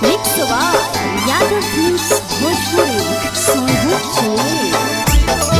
मिक्सवा Yadav films Bhojpuri Sonu चले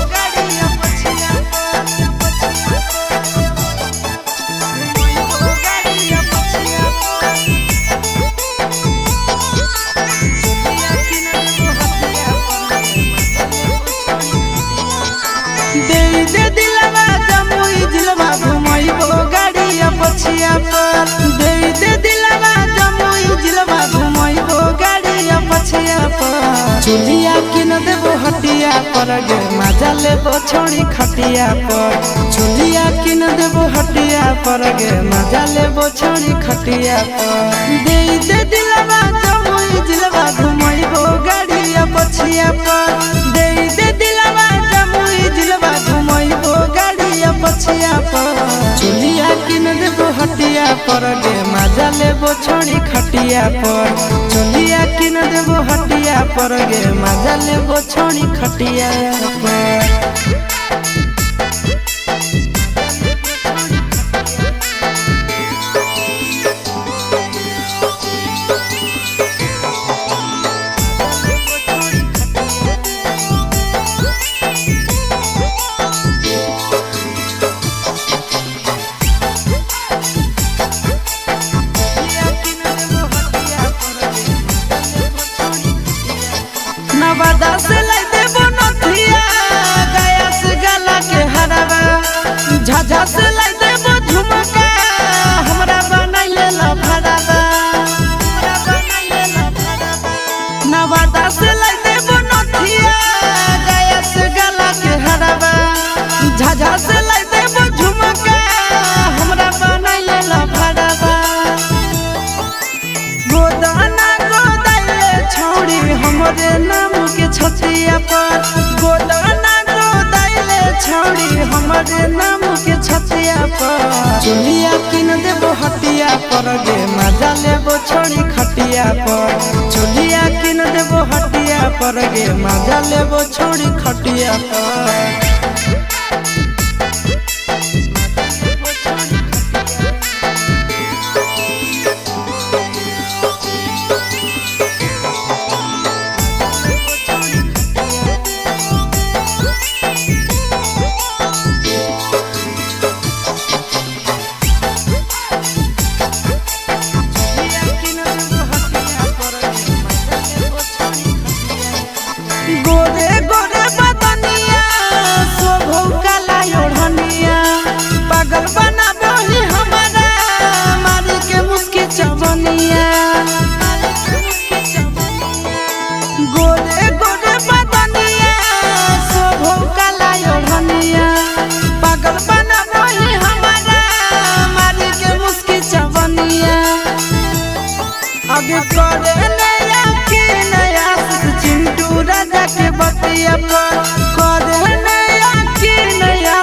दे दिलवा जमुई जिलवा घुमैबो गाड़िया पछिया पर दे दिलवा जमुई जिलवा घुमैबो गाड़िया पछिया पर चुलिया किन देबो हटिया पर गे मजा लेबो छोड़ी खटिया पर चुलिया किन देबो हटिया पर गे मजा लेबो छोड़ी खटिया पर दे दिलवा जमुई जिलवा घुमैबो गाड़िया पछिया पर दे दिलवा जमुई जिलवा घुमैबो गाड़िया पछिया पर चुलिया किन देबो हटिया पर गे मजा लेबो छोड़ी खटिया पर चुलिया किन देबो हटिया पर गे मजा लेबो छोड़ी खटिया पर नवादा से लाई देबो नथिया गया से गला के हरावा झाझा से लाई देबो झुमका हमरा बनैले लफड़ावा नवादा से लाई देबो नथिया गया से गला के हरावा झाझा से लाई देबो झुमका हमरा बनैले लफड़ावा गोदाना गोदाइले छोड़ी हमरे नाम के छतिया पर गोदाना गोदाइले छोड़ी हमरे नाम के छतिया पर चुलिया किन देबो हटिया पर गे मजा लेबो छोड़ी खटिया पर चुलिया किन देबो हटिया पर गे मजा लेबो छोड़ी खटिया पर गोरे गोरे बदनिया शोभौ काला ओढ़निया पागल बनाबो ही हमारा मारी के मुस्की चवनिया गोरे गोरे बदनिया शोभौ काला ओढ़निया पागल बनाबो ही हमारा मारी के मुस्की चवनिया आगे करे नया के नया चिंटू राजा के बतिया पर करे नया के नया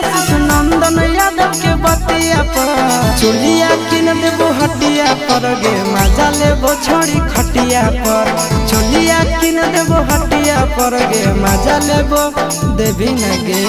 नंदन यादव के बतिया पर चुलिया किन देबो हटिया पर गे मजा लेबो छोड़ी खटिया पर चुलिया किन देबो हटिया पर गे मजा लेबो देवी न गे।